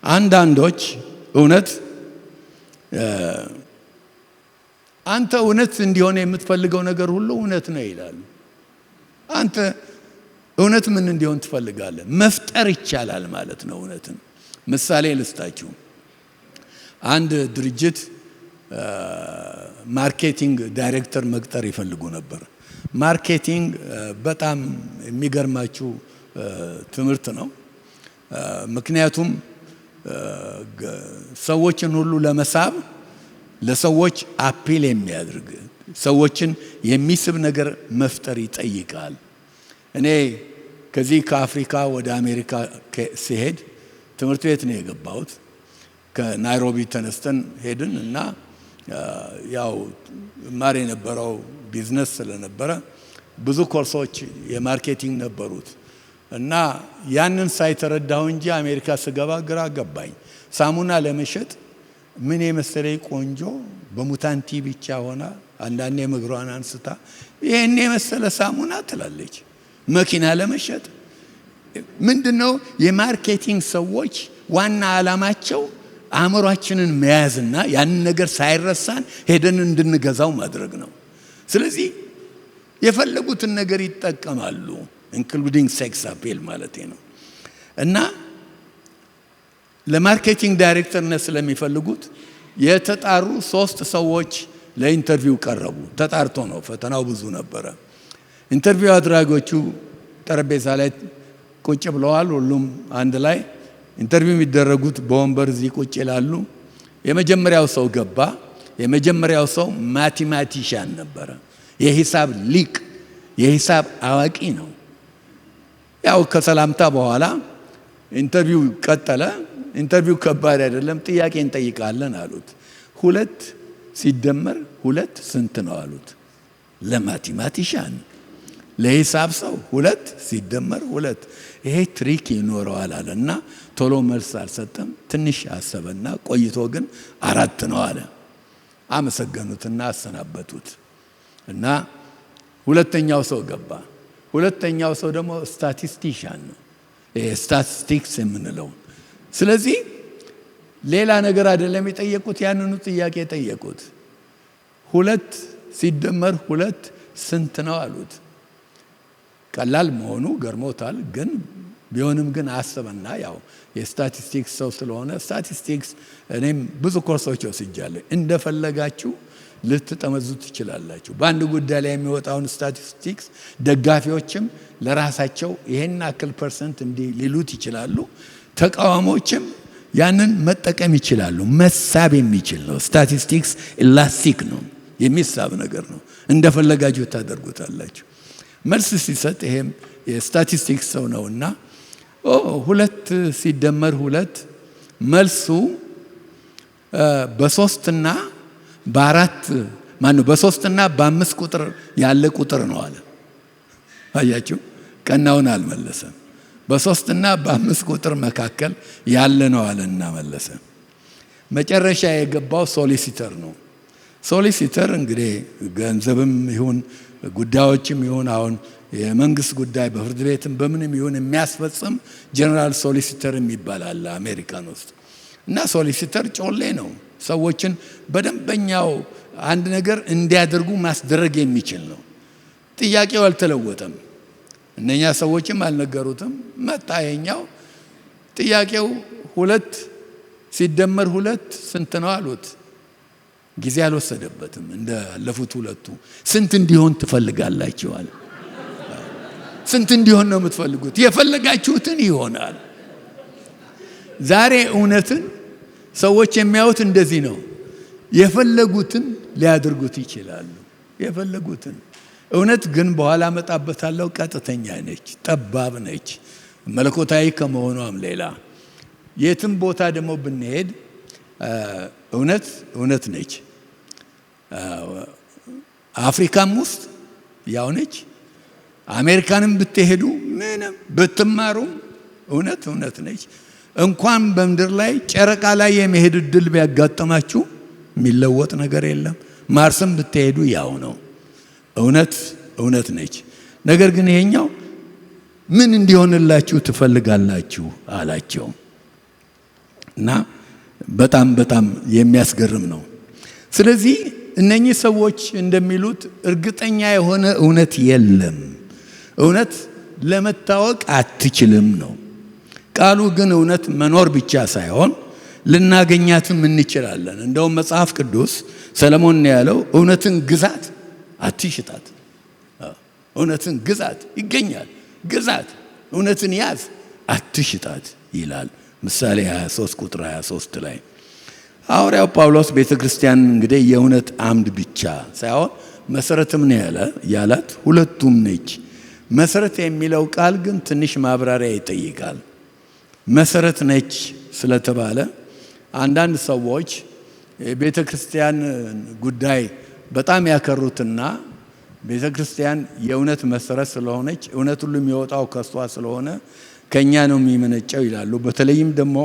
አንዳንዶች እውነት አንተ እውነት እንዲሆን የምትፈልገው ነገር ሁሉ እውነት ነው ይላሉ። አንተ እውነት ምን እንዲሆን ትፈልጋለህ? መፍጠር ይቻላል ማለት ነው እውነትን። ምሳሌ ልስጣችሁ። አንድ ድርጅት ማርኬቲንግ ዳይሬክተር መቅጠር ይፈልጉ ነበር። ማርኬቲንግ በጣም የሚገርማችሁ ትምህርት ነው። ምክንያቱም ሰዎችን ሁሉ ለመሳብ ለሰዎች አፒል የሚያደርግ ሰዎችን የሚስብ ነገር መፍጠር ይጠይቃል። እኔ ከዚህ ከአፍሪካ ወደ አሜሪካ ሲሄድ ትምህርት ቤት ነው የገባሁት። ከናይሮቢ ተነስተን ሄድን እና ያው ማር የነበረው ቢዝነስ ስለነበረ ብዙ ኮርሶች የማርኬቲንግ ነበሩት እና ያንን ሳይተረዳው እንጂ አሜሪካ ስገባ ግራ ገባኝ። ሳሙና ለመሸጥ ምን የመሰለኝ ቆንጆ በሙታንቲ ብቻ ሆና አንዳንዴ ምግሯን አንስታ ይሄን የመሰለ ሳሙና ትላለች። መኪና ለመሸጥ ምንድነው? የማርኬቲንግ ሰዎች ዋና ዓላማቸው አእምሯችንን መያዝና ያንን ነገር ሳይረሳን ሄደን እንድንገዛው ማድረግ ነው። ስለዚህ የፈለጉትን ነገር ይጠቀማሉ፣ ኢንክሉዲንግ ሴክስ አፒል ማለት ነው። እና ለማርኬቲንግ ዳይሬክተርነት ስለሚፈልጉት የተጣሩ 3 ሰዎች ለኢንተርቪው ቀረቡ። ተጣርቶ ነው፣ ፈተናው ብዙ ነበረ። ኢንተርቪው አድራጊዎቹ ጠረጴዛ ላይ ቁጭ ብለዋል። ሁሉም አንድ ላይ ኢንተርቪው የሚደረጉት በወንበር እዚህ ቁጭ ይላሉ። የመጀመሪያው ሰው ገባ። የመጀመሪያው ሰው ማቴማቲሻን ነበረ። የሂሳብ ሊቅ፣ የሂሳብ አዋቂ ነው። ያው ከሰላምታ በኋላ ኢንተርቪው ቀጠለ። ኢንተርቪው ከባድ አይደለም፣ ጥያቄ እንጠይቃለን አሉት። 2 ሲደመር 2 ስንት ነው አሉት። ለማቴማቲሻን ለሂሳብ ሰው 2 ሲደመር 2 ይሄ ትሪክ ይኖረዋል አለና ቶሎ መልስ አልሰጠም። ትንሽ አሰበና ቆይቶ ግን 4 ነው አለ። አመሰገኑትና አሰናበቱት። እና ሁለተኛው ሰው ገባ። ሁለተኛው ሰው ደግሞ ስታቲስቲሻን ነው፣ ስታቲስቲክስ የምንለው። ስለዚህ ሌላ ነገር አይደለም የጠየቁት፣ ያንኑ ጥያቄ ጠየቁት። 2 ሲደመር 2 ስንት ነው አሉት። ቀላል መሆኑ ገርሞታል። ግን ቢሆንም ግን አሰበና ያው የስታቲስቲክስ ሰው ስለሆነ ስታቲስቲክስ እኔም ብዙ ኮርሶች ወስጃለሁ፣ እንደፈለጋችሁ ልትጠመዙ ትችላላችሁ። በአንድ ጉዳይ ላይ የሚወጣውን ስታቲስቲክስ ደጋፊዎችም ለራሳቸው ይሄን አክል ፐርሰንት እንዲህ ሊሉት ይችላሉ። ተቃዋሞችም ያንን መጠቀም ይችላሉ። መሳብ የሚችል ነው። ስታቲስቲክስ ኢላስቲክ ነው፣ የሚሳብ ነገር ነው። እንደፈለጋችሁ ታደርጉታላችሁ። መልስ ሲሰጥ ይሄም የስታቲስቲክስ ሰው ነውና 2 ሲደመር 2 መልሱ በ3ና በ4 ማነው በ3ና በ5 ቁጥር ያለ ቁጥር ነው አለ። አያችሁ፣ ቀናውን አልመለሰም። በ3ና በ5 ቁጥር መካከል ያለ ነው አለና መለሰ። መጨረሻ የገባው ሶሊሲተር ነው። ሶሊሲተር እንግዲህ ገንዘብም ይሁን ጉዳዮችም ይሁን አሁን የመንግስት ጉዳይ በፍርድ ቤትም በምንም ይሁን የሚያስፈጽም ጀነራል ሶሊሲተር ይባላል አሜሪካን ውስጥ። እና ሶሊሲተር ጮሌ ነው። ሰዎችን በደንበኛው አንድ ነገር እንዲያደርጉ ማስደረግ የሚችል ነው። ጥያቄው አልተለወጠም። እነኛ ሰዎችም አልነገሩትም። መጣ ይሄኛው። ጥያቄው 2 ሲደመር 2 ስንት ነው አሉት። ጊዜ አልወሰደበትም። እንደለፉት 2ቱ ስንት እንዲሆን ትፈልጋላችሁ አለ። ስንት እንዲሆን ነው የምትፈልጉት? የፈለጋችሁትን ይሆናል። ዛሬ እውነትን ሰዎች የሚያዩት እንደዚህ ነው። የፈለጉትን ሊያደርጉት ይችላሉ። የፈለጉትን። እውነት ግን በኋላ መጣበታለሁ፣ ቀጥተኛ ነች፣ ጠባብ ነች፣ መለኮታዊ ከመሆኗም ሌላ። የትም ቦታ ደግሞ ብንሄድ እውነት ነች። አፍሪካም ውስጥ ያው ነች። አሜሪካንም ብትሄዱ ምንም ብትማሩም እውነት ነች። እንኳን በምድር ላይ ጨረቃ ላይ የመሄድ እድል ቢያጋጥማችሁ የሚለወጥ ነገር የለም። ማርስም ብትሄዱ ያው ነው። እውነት ነች። ነገር ግን ይሄኛው ምን እንዲሆንላችሁ ትፈልጋላችሁ አላቸው። እና በጣም የሚያስገርም ነው። ስለዚህ እነኚህ ሰዎች እንደሚሉት እርግጠኛ የሆነ እውነት የለም። እውነት ለመታወቅ አትችልም ነው። ቃሉ ግን እውነት መኖር ብቻ ሳይሆን ልናገኛትም እንችላለን። እንደውም መጽሐፍ ቅዱስ ሰለሞን ያለው እውነትን ግዛት አትሽጣት። እውነትን ግዛት ይገኛል። ግዛት እውነትን ያዝ አትሽጣት ይላል ምሳሌ 23 ቁጥር 23 ላይ። ሐዋርያው ጳውሎስ ቤተክርስቲያን እንግዲህ የእውነት አምድ ብቻ ሳይሆን መሰረትም ነው ያላት ሁለቱም ነች። መሰረት የሚለው ቃል ግን ትንሽ ማብራሪያ ይጠይቃል። መሰረት ነች ስለተባለ አንዳንድ ሰዎች ቤተክርስቲያን ጉዳይ በጣም ያከሩትና ቤተክርስቲያን የእውነት መሰረት ስለሆነች እውነት ሁሉ የሚወጣው ከሷ ስለሆነ ከኛ ነው የሚመነጨው ይላሉ። በተለይም ደግሞ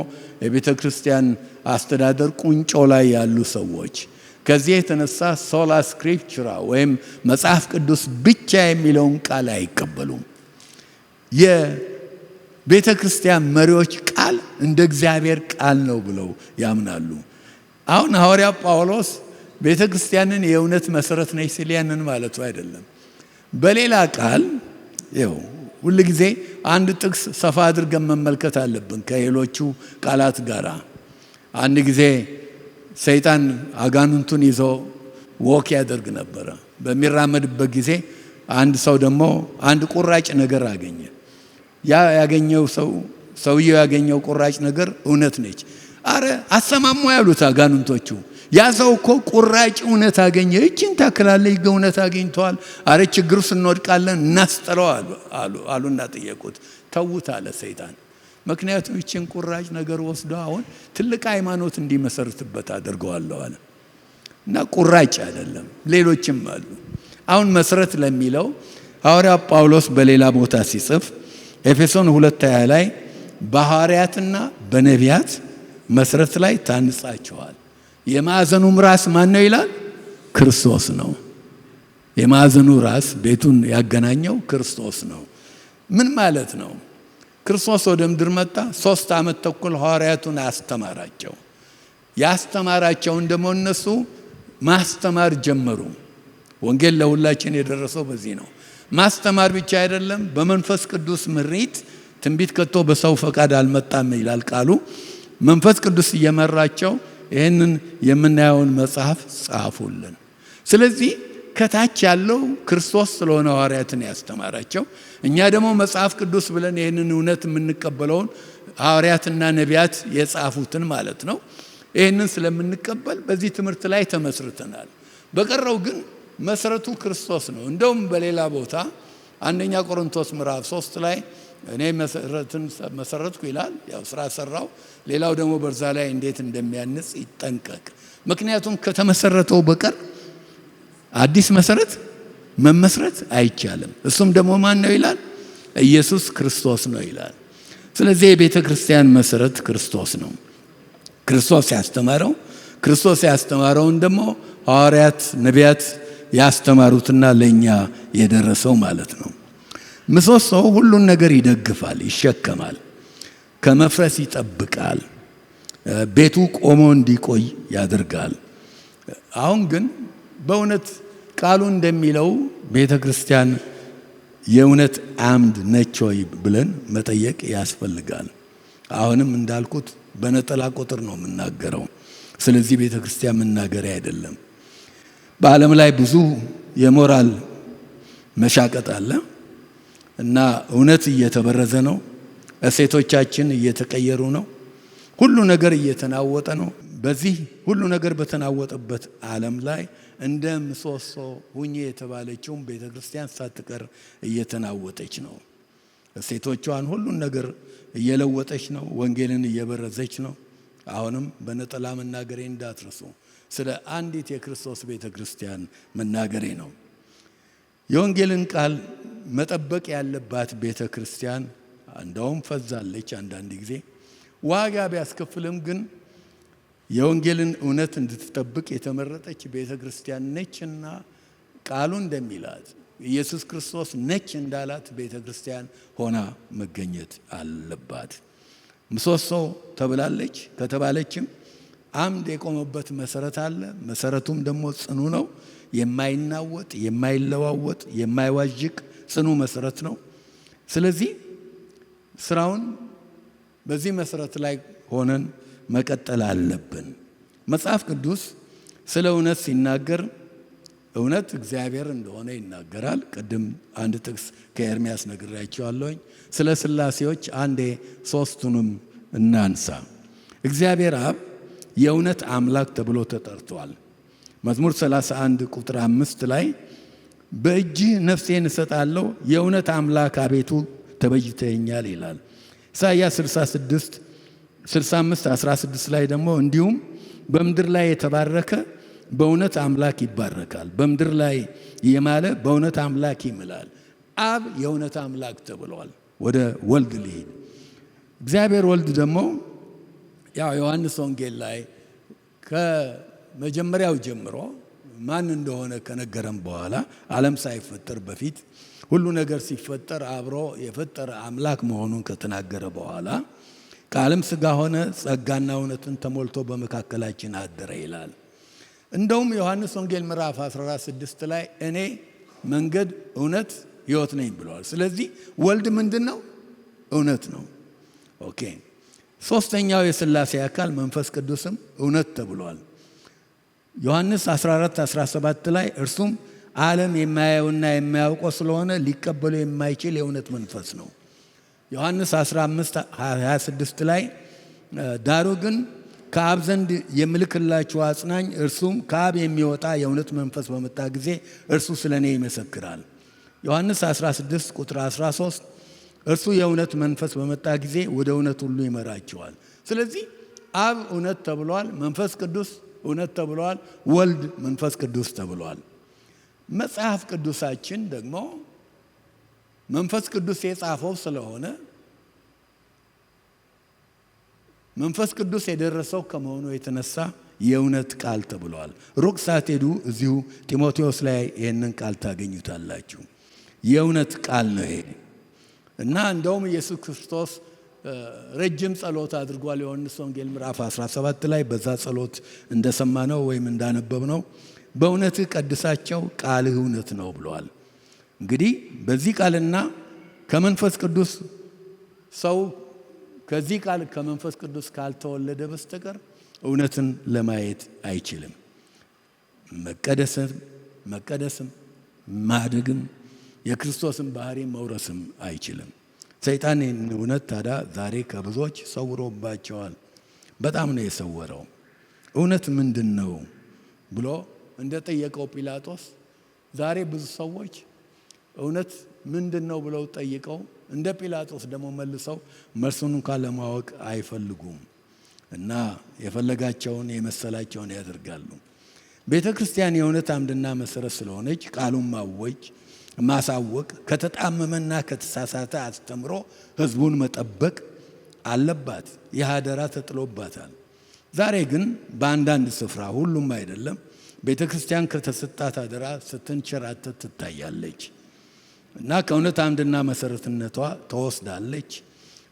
የቤተክርስቲያን አስተዳደር ቁንጮ ላይ ያሉ ሰዎች ከዚህ የተነሳ ሶላ ስክሪፕቹራ ወይም መጽሐፍ ቅዱስ ብቻ የሚለውን ቃል አይቀበሉም። የቤተክርስቲያን መሪዎች ቃል እንደ እግዚአብሔር ቃል ነው ብለው ያምናሉ። አሁን ሐዋርያ ጳውሎስ ቤተክርስቲያንን የእውነት መሰረት ነች ሲል ያንን ማለቱ አይደለም። በሌላ ቃል ሁሉ ጊዜ አንድ ጥቅስ ሰፋ አድርገን መመልከት አለብን ከሌሎቹ ቃላት ጋር። አንድ ጊዜ ሰይጣን አጋንንቱን ይዞ ወክ ያደርግ ነበረ። በሚራመድበት ጊዜ አንድ ሰው ደግሞ አንድ ቁራጭ ነገር አገኘ። ሰውየው ያገኘው ቁራጭ ነገር እውነት ነች። አረ አሰማሙ ያሉት አጋንንቶቹ። ያ ሰው እኮ ቁራጭ እውነት አገኘ፣ እቺን ታክላለች እውነት አግኝቷል። አረ ችግሩ ስንወድቃለን እናስጥለው አሉና ጠየቁት። ተውት አለ ሰይጣን። ምክንያቱም እቺን ቁራጭ ነገር ወስዶ አሁን ትልቅ ሃይማኖት እንዲመሰርትበት አድርገዋለሁ አለ። እና ቁራጭ አይደለም ሌሎችም አሉ። አሁን መሰረት ለሚለው ሐዋርያ ጳውሎስ በሌላ ቦታ ሲጽፍ ኤፌሶን 2:20 ላይ በሐዋርያትና በነቢያት መሰረት ላይ ታንጻቸዋል። የማዕዘኑም ራስ ማን ነው ይላል? ክርስቶስ ነው። የማዕዘኑ ራስ ቤቱን ያገናኘው ክርስቶስ ነው። ምን ማለት ነው? ክርስቶስ ወደ ምድር መጣ። 3 ዓመት ተኩል ሐዋርያቱን አስተማራቸው። ያስተማራቸውን ደግሞ እነሱ ማስተማር ጀመሩ። ወንጌል ለሁላችን የደረሰው በዚህ ነው። ማስተማር ብቻ አይደለም፣ በመንፈስ ቅዱስ ምሪት። ትንቢት ከቶ በሰው ፈቃድ አልመጣም ይላል ቃሉ። መንፈስ ቅዱስ እየመራቸው ይህንን የምናየውን መጽሐፍ ጻፉልን። ስለዚህ ከታች ያለው ክርስቶስ ስለሆነ ሐዋርያትን ያስተማራቸው፣ እኛ ደግሞ መጽሐፍ ቅዱስ ብለን ይህንን እውነት የምንቀበለውን ሐዋርያትና ነቢያት የጻፉትን ማለት ነው። ይህንን ስለምንቀበል በዚህ ትምህርት ላይ ተመስርተናል። በቀረው ግን መሰረቱ ክርስቶስ ነው። እንደውም በሌላ ቦታ 1 ቆሮንቶስ ምዕራፍ 3 ላይ እኔ መሰረትኩ ይላል። ያው ስራ ሰራው። ሌላው ደግሞ በርዛ ላይ እንዴት እንደሚያንጽ ይጠንቀቅ። ምክንያቱም ከተመሰረተው በቀር አዲስ መሰረት መመስረት አይቻልም። እሱም ደግሞ ማን ነው ይላል? ኢየሱስ ክርስቶስ ነው ይላል። ስለዚህ የቤተ ክርስቲያን መሰረት ክርስቶስ ነው። ክርስቶስ ያስተማረውን ደግሞ ሐዋርያት ነቢያት ያስተማሩትና ለኛ የደረሰው ማለት ነው። ምሰሶው ሁሉን ነገር ይደግፋል፣ ይሸከማል፣ ከመፍረስ ይጠብቃል፣ ቤቱ ቆሞ እንዲቆይ ያደርጋል። አሁን ግን በእውነት ቃሉ እንደሚለው ቤተ ክርስቲያን የእውነት አምድ ነች ወይ ብለን መጠየቅ ያስፈልጋል። አሁንም እንዳልኩት በነጠላ ቁጥር ነው የምናገረው። ስለዚህ ቤተ ክርስቲያን መናገሪያ አይደለም። በዓለም ላይ ብዙ የሞራል መሻቀጥ አለ እና እውነት እየተበረዘ ነው። እሴቶቻችን እየተቀየሩ ነው። ሁሉ ነገር እየተናወጠ ነው። በዚህ ሁሉ ነገር በተናወጠበት ዓለም ላይ እንደ ምሰሶ ሁኚ የተባለችውን ቤተ ክርስቲያን ሳትቀር እየተናወጠች ነው። እሴቶቿን ሁሉን ነገር እየለወጠች ነው። ወንጌልን እየበረዘች ነው። አሁንም በነጠላ መናገሬ እንዳትረሱ። ስለ አንዲት የክርስቶስ ቤተ ክርስቲያን መናገሬ ነው። የወንጌልን ቃል መጠበቅ ያለባት ቤተ ክርስቲያን እንደውም ፈዛለች። አንዳንድ ጊዜ ዋጋ ቢያስከፍልም ግን የወንጌልን እውነት እንድትጠብቅ የተመረጠች ቤተ ክርስቲያን ነችና ቃሉ እንደሚላት ኢየሱስ ክርስቶስ ነች እንዳላት ቤተ ክርስቲያን ሆና መገኘት አለባት። ምሰሶ ተብላለች። ከተባለችም አምድ የቆመበት መሰረት አለ። መሰረቱም ደግሞ ጽኑ ነው። የማይናወጥ የማይለዋወጥ የማይዋዥቅ ጽኑ መሰረት ነው። ስለዚህ ስራውን በዚህ መሰረት ላይ ሆነን መቀጠል አለብን። መጽሐፍ ቅዱስ ስለ እውነት ሲናገር እውነት እግዚአብሔር እንደሆነ ይናገራል። ቅድም አንድ ጥቅስ ከኤርምያስ ነግሬያቸዋለሁኝ። ስለ ሥላሴዎች አንዴ ሦስቱንም እናንሳ። እግዚአብሔር አብ የእውነት አምላክ ተብሎ ተጠርቷል። መዝሙር 31 ቁጥር 5 ላይ በእጅህ ነፍሴን እሰጣለሁ፣ የእውነት አምላክ አቤቱ ተበጅተኛል ይላል። ኢሳይያስ 65 16 ላይ ደግሞ እንዲሁም በምድር ላይ የተባረከ በእውነት አምላክ ይባረካል፣ በምድር ላይ የማለ በእውነት አምላክ ይምላል። አብ የእውነት አምላክ ተብሏል። ወደ ወልድ ልሂድ። እግዚአብሔር ወልድ ደግሞ ያው ዮሐንስ ወንጌል ላይ ከመጀመሪያው ጀምሮ ማን እንደሆነ ከነገረን በኋላ ዓለም ሳይፈጠር በፊት ሁሉ ነገር ሲፈጠር አብሮ የፈጠረ አምላክ መሆኑን ከተናገረ በኋላ ቃልም ሥጋ ሆነ፣ ጸጋና እውነትን ተሞልቶ በመካከላችን አደረ ይላል። እንደውም ዮሐንስ ወንጌል ምዕራፍ 14:6 ላይ እኔ መንገድ እውነት ሕይወት ነኝ ብለዋል። ስለዚህ ወልድ ምንድን ነው? እውነት ነው። ኦኬ። ሶስተኛው የሥላሴ አካል መንፈስ ቅዱስም እውነት ተብሏል። ዮሐንስ 14:17 ላይ እርሱም ዓለም የማያየውና የማያውቀው ስለሆነ ሊቀበሉ የማይችል የእውነት መንፈስ ነው። ዮሐንስ 15:26 ላይ ዳሩ ግን ከአብ ዘንድ የምልክላችሁ አጽናኝ እርሱም ከአብ የሚወጣ የእውነት መንፈስ በመጣ ጊዜ እርሱ ስለ እኔ ይመሰክራል። ዮሐንስ 16 ቁጥር 13 እርሱ የእውነት መንፈስ በመጣ ጊዜ ወደ እውነት ሁሉ ይመራችኋል። ስለዚህ አብ እውነት ተብሏል፣ መንፈስ ቅዱስ እውነት ተብሏል፣ ወልድ መንፈስ ቅዱስ ተብሏል። መጽሐፍ ቅዱሳችን ደግሞ መንፈስ ቅዱስ የጻፈው ስለሆነ መንፈስ ቅዱስ የደረሰው ከመሆኑ የተነሳ የእውነት ቃል ተብሏል። ሩቅ ሳትሄዱ እዚሁ ጢሞቴዎስ ላይ ይህንን ቃል ታገኙታላችሁ። የእውነት ቃል ነው ይሄ እና እንደውም ኢየሱስ ክርስቶስ ረጅም ጸሎት አድርጓል። ዮሐንስ ወንጌል ምዕራፍ 17 ላይ በዛ ጸሎት እንደሰማነው ወይም እንዳነበብነው በእውነትህ ቀድሳቸው ቃልህ እውነት ነው ብሏል። እንግዲህ በዚህ ቃልና ከመንፈስ ቅዱስ ሰው ከዚህ ቃል ከመንፈስ ቅዱስ ካልተወለደ በስተቀር እውነትን ለማየት አይችልም። መቀደስም ማደግም የክርስቶስን ባህሪ መውረስም አይችልም። ሰይጣን እውነት ታዲያ ዛሬ ከብዙዎች ሰውሮባቸዋል። በጣም ነው የሰወረው። እውነት ምንድን ነው ብሎ እንደጠየቀው ጲላጦስ ዛሬ ብዙ ሰዎች እውነት ምንድን ነው ብለው ጠይቀው እንደ ጲላጦስ ደግሞ መልሰው መልሱን እንኳን ለማወቅ አይፈልጉም እና የፈለጋቸውን የመሰላቸውን ያደርጋሉ። ቤተ ክርስቲያን የእውነት አምድና መሰረት ስለሆነች ቃሉን ማሳወቅ ከተጣመመና ከተሳሳተ አስተምሮ ሕዝቡን መጠበቅ አለባት። ይህ አደራ ተጥሎባታል። ዛሬ ግን በአንዳንድ ስፍራ፣ ሁሉም አይደለም፣ ቤተ ክርስቲያን ከተሰጣት አደራ ስትንሸራተት ትታያለች እና ከእውነት አምድና መሰረትነቷ ተወስዳለች።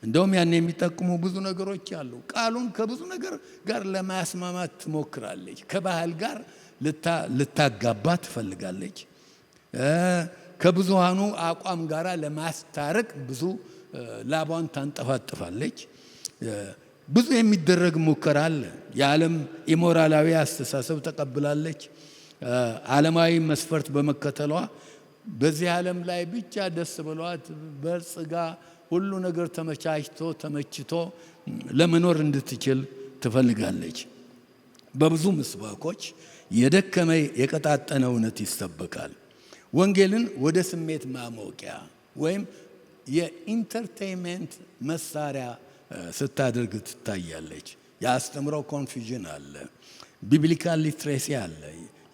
እንደውም ያን የሚጠቅሙ ብዙ ነገሮች አሉ። ቃሉን ከብዙ ነገር ጋር ለማስማማት ትሞክራለች። ከባህል ጋር ልታጋባ ትፈልጋለች። ከብዙሃኑ አቋም ጋር ለማስታረቅ ብዙ ላቧን ታንጠፋጥፋለች። ብዙ የሚደረግ ሙከራ አለ። የዓለም ኢሞራላዊ አስተሳሰብ ተቀብላለች። ዓለማዊ መስፈርት በመከተሏ በዚህ ዓለም ላይ ብቻ ደስ ብሏት በጽጋ ሁሉ ነገር ተመችቶ ለመኖር እንድትችል ትፈልጋለች። በብዙ ምስባኮች የደከመ የቀጣጠነ እውነት ይሰበካል። ወንጌልን ወደ ስሜት ማሞቂያ ወይም የኢንተርቴይንመንት መሳሪያ ስታደርግ ትታያለች። የአስተምሮ ኮንፊዥን አለ። ቢብሊካል ሊትሬሲ አለ።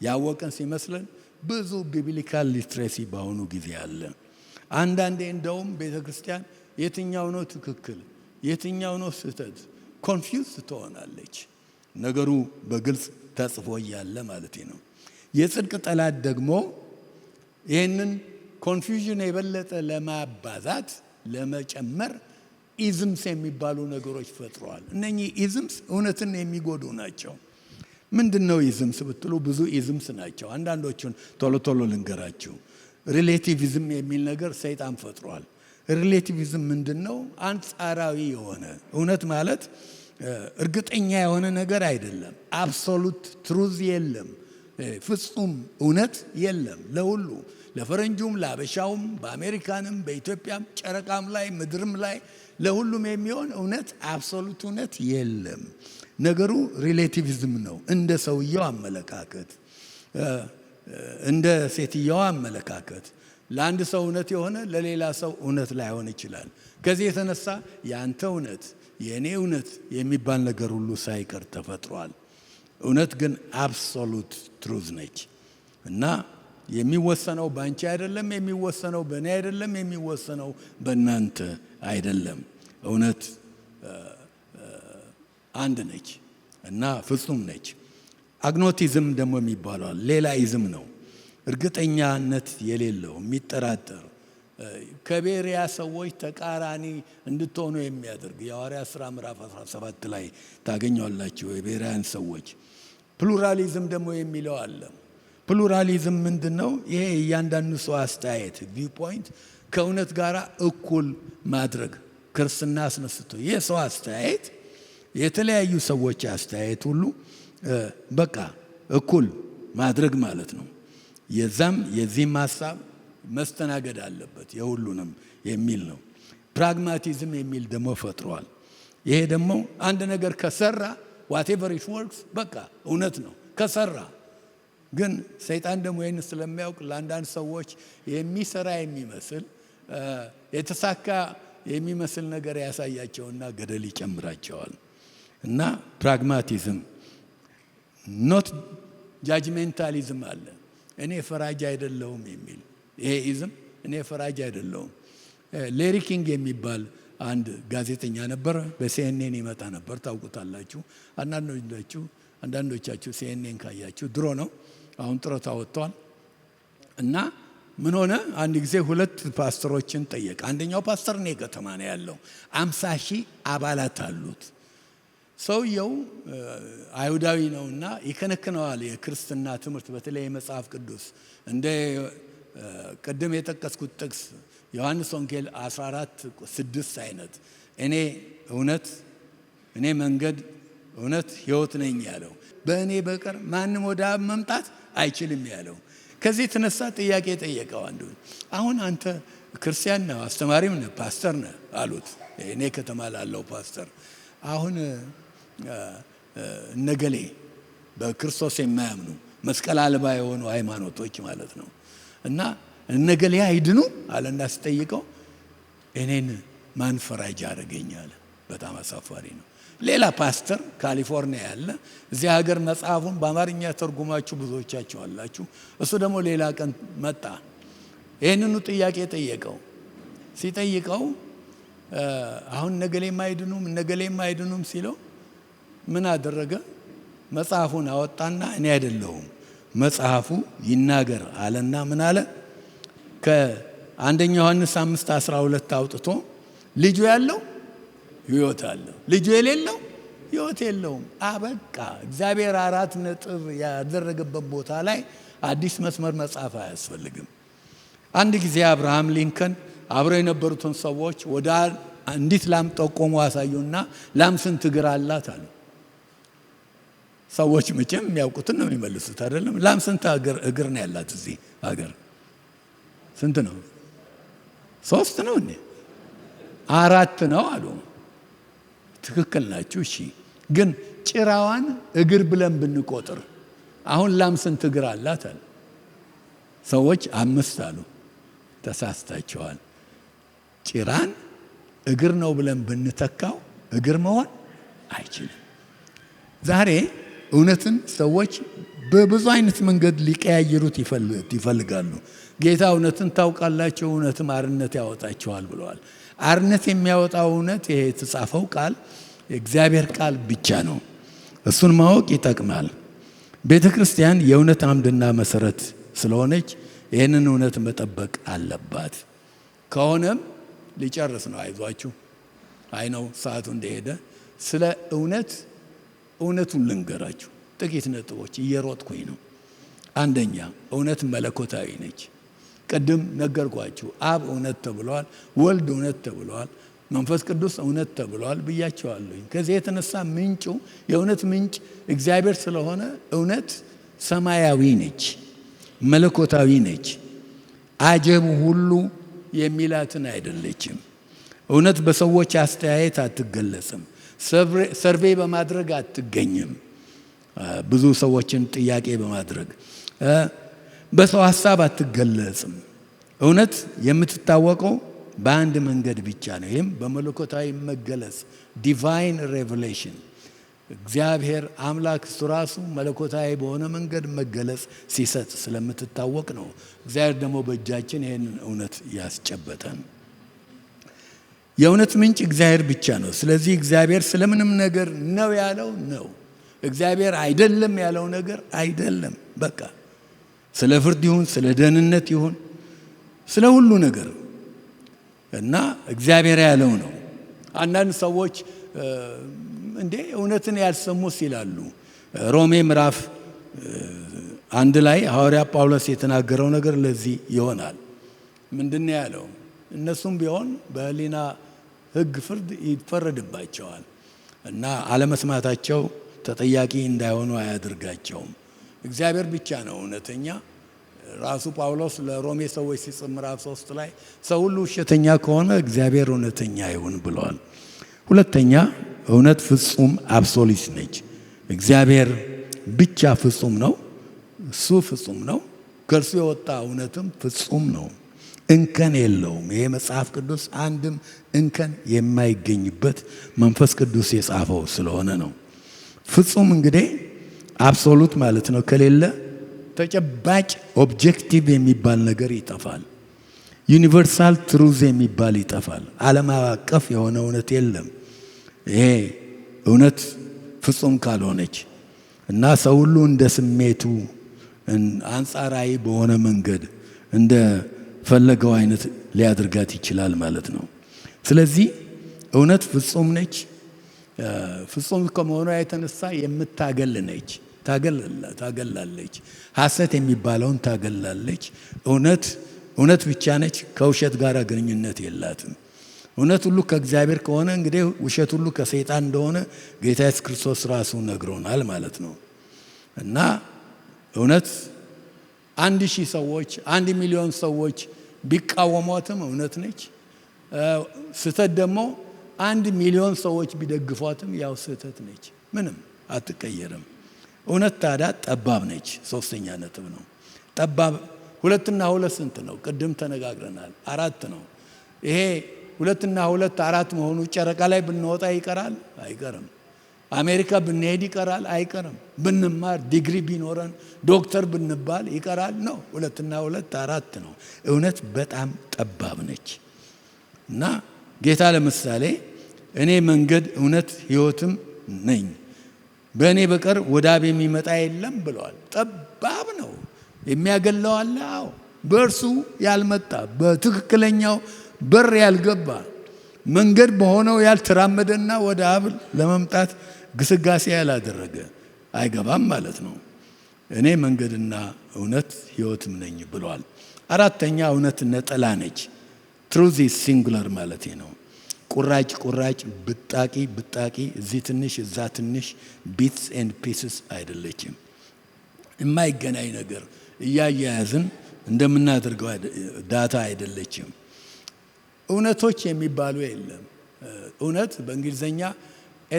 ያወቀን ሲመስለን ብዙ ቢብሊካል ሊትሬሲ በአሁኑ ጊዜ አለ። አንዳንዴ እንደውም ቤተ ክርስቲያን የትኛው ነው ትክክል፣ የትኛው ነው ስህተት ኮንፊውዝ ትሆናለች። ነገሩ በግልጽ ተጽፎ እያለ ማለት ነው። የጽድቅ ጠላት ደግሞ ይህንን ኮንፊውዥን የበለጠ ለማባዛት ለመጨመር ኢዝምስ የሚባሉ ነገሮች ፈጥረዋል። እነኚህ ኢዝምስ እውነትን የሚጎዱ ናቸው። ምንድነው ኢዝምስ ብትሉ ብዙ ኢዝምስ ናቸው። አንዳንዶቹን ቶሎ ቶሎ ልንገራችሁ። ሪሌቲቪዝም የሚል ነገር ሰይጣን ፈጥሯል። ሪሌቲቪዝም ምንድነው? አንጻራዊ የሆነ እውነት ማለት እርግጠኛ የሆነ ነገር አይደለም። አብሶሉት ትሩዝ የለም። ፍጹም እውነት የለም። ለሁሉ ለፈረንጁም፣ ለአበሻውም፣ በአሜሪካንም፣ በኢትዮጵያም፣ ጨረቃም ላይ ምድርም ላይ ለሁሉም የሚሆን እውነት አብሶሉት እውነት የለም። ነገሩ ሪሌቲቪዝም ነው። እንደ ሰውየው አመለካከት፣ እንደ ሴትየዋ አመለካከት ለአንድ ሰው እውነት የሆነ ለሌላ ሰው እውነት ላይሆን ይችላል። ከዚህ የተነሳ ያንተ እውነት የኔ እውነት የሚባል ነገር ሁሉ ሳይቀር ተፈጥሯል። እውነት ግን አብሶሉት ትሩዝ ነች እና የሚወሰነው ባንቺ አይደለም፣ የሚወሰነው በእኔ አይደለም፣ የሚወሰነው በእናንተ አይደለም። እውነት አንድ ነች እና ፍጹም ነች። አግኖቲዝም ደግሞ የሚባለው ሌላ ኢዝም ነው። እርግጠኛነት የሌለው የሚጠራጠር ከቤሪያ ሰዎች ተቃራኒ እንድትሆኑ የሚያደርግ የሐዋርያት ሥራ ምዕራፍ 17 ላይ ታገኛላችሁ የቤሪያን ሰዎች። ፕሉራሊዝም ደግሞ የሚለው አለ። ፕሉራሊዝም ምንድነው? ይሄ እያንዳንዱ ሰው አስተያየት ቪው ፖይንት ከእውነት ጋር እኩል ማድረግ ክርስትና አስነስቶ የሰው አስተያየት የተለያዩ ሰዎች አስተያየት ሁሉ በቃ እኩል ማድረግ ማለት ነው። የዚህም ሐሳብ መስተናገድ አለበት የሁሉንም የሚል ነው። ፕራግማቲዝም የሚል ደግሞ ፈጥሯል። ይሄ ደግሞ አንድ ነገር ከሰራ whatever it works በቃ እውነት ነው ከሰራ። ግን ሰይጣን ደግሞ ይህን ስለሚያውቅ ለአንዳንድ ሰዎች የሚሰራ የሚመስል የተሳካ የሚመስል ነገር ያሳያቸውና ገደል ይጨምራቸዋል። እና ፕራግማቲዝም ኖት ጃጅሜንታሊዝም አለ። እኔ ፈራጅ አይደለሁም የሚል ይሄ ኢዝም እኔ ፈራጅ አይደለሁም። ሌሪ ኪንግ የሚባል አንድ ጋዜጠኛ ነበር። በሲኤንኤን ይመጣ ነበር፣ ታውቁታላችሁ። አንዳንዶቻችሁ ሲኤንኤን ካያችሁ ድሮ ነው፣ አሁን ጡረታ ወጥቷል። እና ምን ሆነ? አንድ ጊዜ ሁለት ፓስተሮችን ጠየቀ። አንደኛው ፓስተር እኔ ከተማ ነው ያለው፣ 50,000 አባላት አሉት። ሰውየው አይሁዳዊ ነውና ይከነክነዋል የክርስትና ትምህርት፣ በተለይ መጽሐፍ ቅዱስ እንደ ቅድም የጠቀስኩት ጥቅስ ዮሐንስ ወንጌል 14:6 አይነት እኔ እውነት፣ እኔ መንገድ፣ እውነት፣ ሕይወት ነኝ ያለው፣ በእኔ በቀር ማንም ወደ አብ መምጣት አይችልም ያለው። ከዚህ የተነሳ ጥያቄ ጠየቀው አንዱ። አሁን አንተ ክርስቲያን ነህ፣ አስተማሪም ነህ፣ ፓስተር ነህ አሉት። እኔ ከተማ ላለው ፓስተር አሁን እነገሌ በክርስቶስ የማያምኑ መስቀል አልባ የሆኑ ሃይማኖቶች ማለት ነው እና እነገሌ አይድኑ አለና ሲጠይቀው እኔን ማን ፈራጅ አደረገኝ አለ። በጣም አሳፋሪ ነው። ሌላ ፓስተር ካሊፎርኒያ ያለ እዚህ ሀገር መጽሐፉን በአማርኛ ተርጉማችሁ ብዙዎቻችሁ አላችሁ። እሱ ደግሞ ሌላ ቀን መጣ፣ ይህንኑ ጥያቄ ጠየቀው። ሲጠይቀው አሁን እነገሌም አይድኑም ሲለው ምን አደረገ? መጽሐፉን አወጣና እኔ አይደለሁም መጽሐፉ ይናገር አለና ምን አለ? ከአንደኛ ዮሐንስ 5:12 አውጥቶ ልጁ ያለው ሕይወት አለው፣ ልጁ የሌለው ሕይወት የለውም። አበቃ። እግዚአብሔር 4 ነጥብ ያደረገበት ቦታ ላይ አዲስ መስመር መጽሐፍ አያስፈልግም። አንድ ጊዜ አብርሃም ሊንከን አብረው የነበሩትን ሰዎች ወደ አንዲት ላም ጠቆሙ አሳዩና ላም ስንት እግር አላት አሉ። ሰዎች መቼም የሚያውቁትን ነው የሚመልሱት አይደለም። ላም ስንት እግር ነው ያላት እዚህ ሀገር? ስንት ነው? 3 ነው እንዴ? 4 ነው አሉ። ትክክል ናችሁ። እሺ፣ ግን ጭራዋን እግር ብለን ብንቆጥር አሁን ላም ስንት እግር አላት አሉ። ሰዎች 5 አሉ። ተሳስታቸዋል። ጭራን እግር ነው ብለን ብንተካው እግር መሆን አይችልም። ዛሬ እውነትን ሰዎች በብዙ አይነት መንገድ ሊቀያየሩት ይፈልጋሉ። ጌታ እውነትን ታውቃላችሁ፣ እውነትም አርነት ያወጣችኋል ብለዋል። አርነት የሚያወጣው እውነት ይሄ የተጻፈው ቃል የእግዚአብሔር ቃል ብቻ ነው። እሱን ማወቅ ይጠቅማል። ቤተ ክርስቲያን የእውነት አምድና መሰረት ስለሆነች ይህንን እውነት መጠበቅ አለባት። ከሆነም ሊጨርስ ነው። አይዟችሁ አይ ነው ሰዓቱ እንደሄደ። ስለ እውነቱን ልንገራችሁ ጥቂት ነጥቦች፣ እየሮጥኩኝ ነው። አንደኛ እውነት መለኮታዊ ነች። ቅድም ነገርኳችሁ። አብ እውነት ተብሏል፣ ወልድ እውነት ተብሏል፣ መንፈስ ቅዱስ እውነት ተብሏል ብያቸዋለሁ። ከዚህ የተነሳ ምንጩ የእውነት ምንጭ እግዚአብሔር ስለሆነ እውነት ሰማያዊ ነች፣ መለኮታዊ ነች። አጀብ ሁሉ የሚላትን አይደለችም። እውነት በሰዎች አስተያየት አትገለጽም። ሰርቬይ በማድረግ አትገኝም። ብዙ ሰዎችን ጥያቄ በማድረግ በሰው ሀሳብ አትገለጽም። እውነት የምትታወቀው በአንድ መንገድ ብቻ ነው። ይህም በመለኮታዊ መገለጽ ዲቫይን ሬቨሌሽን፣ እግዚአብሔር አምላክ እሱ ራሱ መለኮታዊ በሆነ መንገድ መገለጽ ሲሰጥ ስለምትታወቅ ነው። እግዚአብሔር ደግሞ በእጃችን ይህንን እውነት ያስጨበጠን። የእውነት ምንጭ እግዚአብሔር ብቻ ነው። ስለዚህ እግዚአብሔር ስለምንም ነገር ነው ያለው ነው። እግዚአብሔር አይደለም ያለው ነገር አይደለም። በቃ ስለ ፍርድ ይሁን ስለ ደህንነት ይሁን ስለ ሁሉ ነገር እና እግዚአብሔር ያለው ነው። አንዳንድ ሰዎች እንዴ እውነትን ያልሰሙስ ይላሉ። ሮሜ ምዕራፍ 1 ላይ ሐዋርያ ጳውሎስ የተናገረው ነገር ለዚህ ይሆናል። ምንድነው ያለው? እነሱም ቢሆን በሕሊና ሕግ ፍርድ ይፈረድባቸዋል እና አለመስማታቸው ተጠያቂ እንዳይሆኑ አያድርጋቸውም። እግዚአብሔር ብቻ ነው እውነተኛ። ራሱ ጳውሎስ ለሮሜ ሰዎች ሲጽፍ ምዕራፍ 3 ላይ ሰው ሁሉ ውሸተኛ ከሆነ እግዚአብሔር እውነተኛ ይሁን ብለዋል። ሁለተኛ እውነት ፍጹም አብሶሉት ነች። እግዚአብሔር ብቻ ፍጹም ነው። እሱ ፍጹም ነው። ከእርሱ የወጣ እውነትም ፍጹም ነው፣ እንከን የለውም። ይሄ መጽሐፍ ቅዱስ አንድም እንከን የማይገኝበት መንፈስ ቅዱስ የጻፈው ስለሆነ ነው። ፍጹም እንግዲህ አብሶሉት ማለት ነው። ከሌለ ተጨባጭ ኦብጀክቲቭ የሚባል ነገር ይጠፋል። ዩኒቨርሳል ትሩዝ የሚባል ይጠፋል። ዓለም አቀፍ የሆነ እውነት የለም። ይሄ እውነት ፍጹም ካልሆነች እና ሰው ሁሉ እንደ ስሜቱ አንጻራዊ በሆነ መንገድ እንደ ፈለገው አይነት ሊያደርጋት ይችላል ማለት ነው። ስለዚህ እውነት ፍጹም ነች። ፍጹም ከመሆኗ የተነሳ የምታገል ነች። ታገላለች። ሐሰት የሚባለውን ታገላለች። እውነት ብቻ ነች። ከውሸት ጋር ግንኙነት የላትም። እውነት ሁሉ ከእግዚአብሔር ከሆነ እንግዲህ ውሸት ሁሉ ከሰይጣን እንደሆነ ጌታ ኢየሱስ ክርስቶስ ራሱ ነግሮናል ማለት ነው። እና እውነት 1,000 ሰዎች 1,000,000 ሰዎች ቢቃወሟትም እውነት ነች። ስህተት ደግሞ 1,000,000 ሰዎች ቢደግፏትም ያው ስህተት ነች። ምንም አትቀየርም። እውነት ታዲያ ጠባብ ነች። ሶስተኛ ነጥብ ነው። ጠባብ 2 እና 2 ስንት ነው? ቅድም ተነጋግረናል። 4 ነው። ይሄ 2 እና 2 4 መሆኑ ጨረቃ ላይ ብንወጣ ይቀራል? አይቀርም። አሜሪካ ብንሄድ ይቀራል? አይቀርም። ብንማር ዲግሪ ቢኖረን ዶክተር ብንባል ይቀራል? ነው። 2 እና 2 4 ነው። እውነት በጣም ጠባብ ነች እና ጌታ ለምሳሌ እኔ መንገድ እውነት ሕይወትም ነኝ፣ በእኔ በቀር ወደ አብ የሚመጣ የለም ብለዋል። ጠባብ ነው። የሚያገለው አለ? አዎ። በእርሱ ያልመጣ በትክክለኛው በር ያልገባ መንገድ በሆነው ያልተራመደና ወደ አብ ለመምጣት ግስጋሴ ያላደረገ አይገባም ማለት ነው። እኔ መንገድና እውነት ሕይወትም ነኝ ብለዋል። አራተኛ እውነት ነጠላ ነች። ትሩዝ ኢዝ ሲንጉላር ማለት ነው። ቁራጭ ብጣቂ እዚህ ትንሽ እዛ ትንሽ ቢትስ ኤንድ ፒስስ አይደለችም። የማይገናኝ ነገር እያያያዝን እንደምናደርገው ዳታ አይደለችም። እውነቶች የሚባሉ የለም። እውነት በእንግሊዝኛ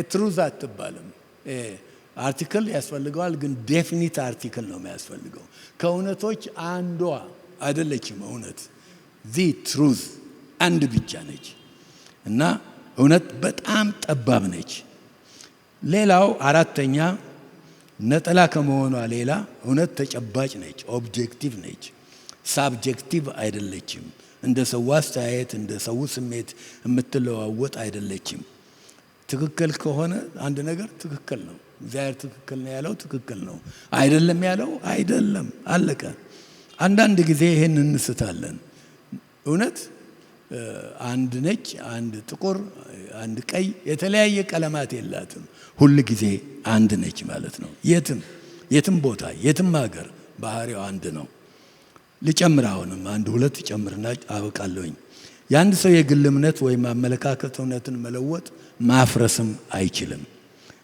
ትሩዝ አትባልም። አርቲክል ያስፈልገዋል፣ ግን ዴፊኒት አርቲክል ነው የሚያስፈልገው። ከእውነቶች አንዷ አይደለችም እውነት። ዚ ትሩዝ አንድ ብቻ ነች እና እውነት በጣም ጠባብ ነች። ሌላው አራተኛ ነጠላ ከመሆኗ ሌላ እውነት ተጨባጭ ነች፣ ኦብጀክቲቭ ነች፣ ሳብጀክቲቭ አይደለችም። እንደ ሰው አስተያየት እንደ ሰው ስሜት የምትለዋወጥ አይደለችም። ትክክል ከሆነ አንድ ነገር ትክክል ነው። እግዚአብሔር ትክክል ነው ያለው ትክክል ነው፣ አይደለም ያለው አይደለም፣ አለቀ። አንዳንድ ጊዜ ይሄን እንስታለን። እውነት አንድ ነጭ፣ አንድ ጥቁር፣ አንድ ቀይ፣ የተለያየ ቀለማት የላትም። ሁል ጊዜ አንድ ነች ማለት ነው። የትም ቦታ የትም ሀገር ባህሪው አንድ ነው። ልጨምር፣ አሁንም አንድ ሁለት ጨምርና አበቃለሁኝ። የአንድ ሰው የግል እምነት ወይም አመለካከት እውነትን መለወጥ ማፍረስም አይችልም።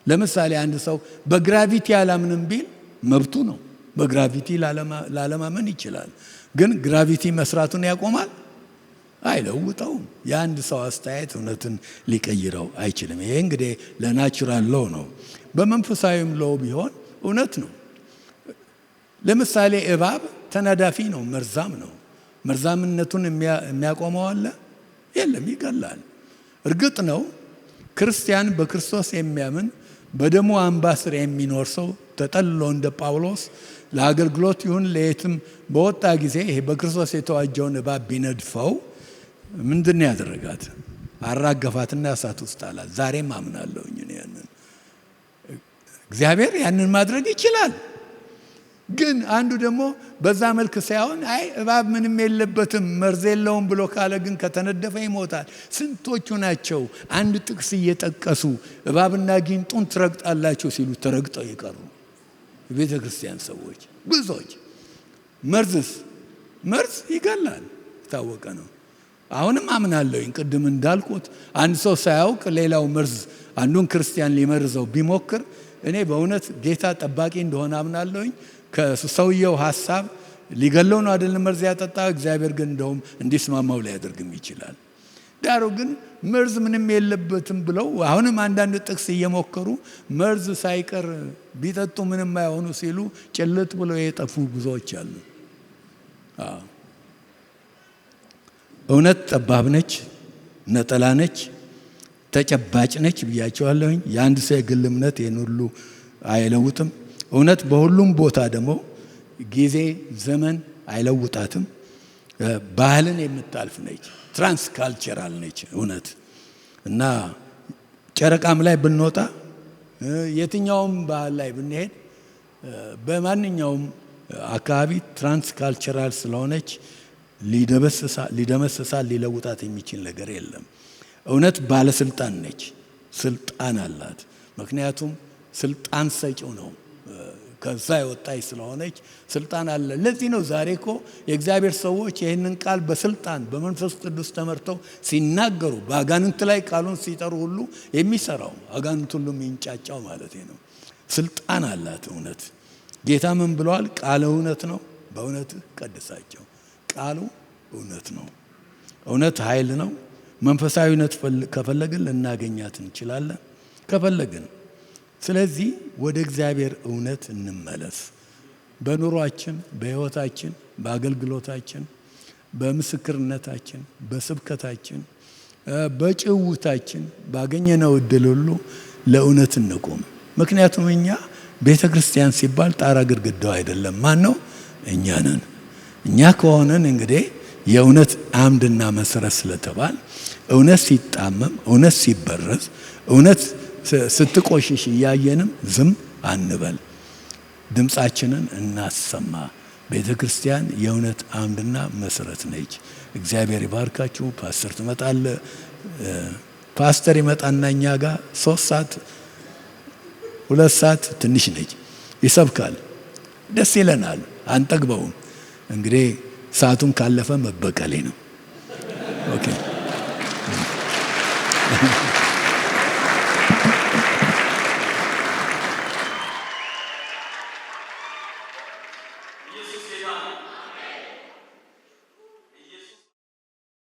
ለምሳሌ አንድ ሰው በግራቪቲ አላምንም ቢል መብቱ ነው። በግራቪቲ ላለማመን ይችላል። ግን ግራቪቲ መስራቱን ያቆማል? አይለውጠውም። የአንድ ሰው አስተያየት እውነትን ሊቀይረው አይችልም። ይሄ እንግዲህ ለናቹራል ሎው ነው። በመንፈሳዊም ሎው ቢሆን እውነት ነው። ለምሳሌ እባብ ተናዳፊ ነው፣ መርዛም ነው። መርዛምነቱን የሚያቆመው አለ? የለም፣ ይገላል። እርግጥ ነው ክርስቲያን በክርስቶስ የሚያምን በደሙ አምባ ስር የሚኖር ሰው ተጠልሎ እንደ ጳውሎስ ለአገልግሎት ይሁን ለየትም በወጣ ጊዜ ይሄ በክርስቶስ የተዋጀውን እባብ ቢነድፈው ምንድን ያደረጋት? አራገፋትና እሳት ውስጥ አላት። ዛሬም አምናለሁኝ ያንን እግዚአብሔር ያንን ማድረግ ይችላል። ግን አንዱ ደግሞ በዛ መልክ ሳይሆን አይ እባብ ምንም የለበትም መርዝ የለውም ብሎ ካለ ግን ከተነደፈ ይሞታል። ስንቶቹ ናቸው አንድ ጥቅስ እየጠቀሱ እባብና ጊንጡን ትረግጣላችሁ ሲሉ ተረግጠው የቀሩ የቤተ ክርስቲያን ሰዎች ብዙዎች። መርዝ ይገላል፣ የታወቀ ነው። አሁንም አምናለሁኝ ቅድም እንዳልኩት አንድ ሰው ሳያውቅ ሌላው መርዝ አንዱን ክርስቲያን ሊመርዘው ቢሞክር እኔ በእውነት ጌታ ጠባቂ እንደሆነ አምናለሁኝ። ከሰውየው ሐሳብ ሊገለው ነው አይደለም መርዝ ያጠጣ፣ እግዚአብሔር ግን እንደውም እንዲስማማው ሊያደርግም ይችላል። ዳሩ ግን መርዝ ምንም የለበትም ብለው አሁንም አንዳንድ ጥቅስ እየሞከሩ መርዝ ሳይቀር ቢጠጡ ምንም አይሆኑ ሲሉ ጭልጥ ብለው የጠፉ ብዙዎች አሉ። እውነት ጠባብ ነች፣ ነጠላ ነች፣ ተጨባጭ ነች ብያቸዋለሁኝ። የአንድ ሰው የግል እምነት ይህን ሁሉ አይለውጥም። እውነት በሁሉም ቦታ ደግሞ ጊዜ ዘመን አይለውጣትም። ባህልን የምታልፍ ነች፣ ትራንስ ካልቸራል ነች እውነት። እና ጨረቃም ላይ ብንወጣ የትኛውም ባህል ላይ ብንሄድ በማንኛውም አካባቢ ትራንስ ካልቸራል ስለሆነች ሊደመስሳል ሊለውጣት የሚችል ነገር የለም። እውነት ባለስልጣን ነች፣ ስልጣን አላት። ምክንያቱም ስልጣን ሰጪው ነው። ከዛ የወጣች ስለሆነች ስልጣን አለ። ለዚህ ነው ዛሬ እኮ የእግዚአብሔር ሰዎች ይህንን ቃል በስልጣን በመንፈስ ቅዱስ ተመርተው ሲናገሩ በአጋንንት ላይ ቃሉን ሲጠሩ ሁሉ የሚሰራው አጋንንት ሁሉ የሚንጫጫው ማለት ነው። ስልጣን አላት እውነት። ጌታ ምን ብለዋል? ቃል እውነት ነው፣ በእውነት ቀድሳቸው። ቃሉ እውነት ነው። እውነት ኃይል ነው። መንፈሳዊነት ከፈለግን ልናገኛት እንችላለን ከፈለግን። ስለዚህ ወደ እግዚአብሔር እውነት እንመለስ። በኑሯችን፣ በሕይወታችን፣ በአገልግሎታችን፣ በምስክርነታችን፣ በስብከታችን፣ በጭውታችን ባገኘነው እድል ሁሉ ለእውነት እንቁም። ምክንያቱም እኛ ቤተ ክርስቲያን ሲባል ጣራ ግድግዳው አይደለም። ማን ነው? እኛ ነን። እኛ ከሆነን እንግዲህ የእውነት አምድና መሰረት ስለተባል እውነት ሲጣመም፣ እውነት ሲበረዝ፣ እውነት ስትቆሽሽ እያየንም ዝም አንበል። ድምፃችንን እናሰማ። ቤተ ክርስቲያን የእውነት አምድና መሰረት ነች። እግዚአብሔር ይባርካችሁ። ፓስተር ትመጣለ። ፓስተር ይመጣና እኛ ጋር 3 ሰዓት 2 ሰዓት ትንሽ ነች ይሰብካል። ደስ ይለናል፣ አንጠግበውም። እንግዲህ ሰዓቱን ካለፈ መበቀሌ ነው። ኦኬ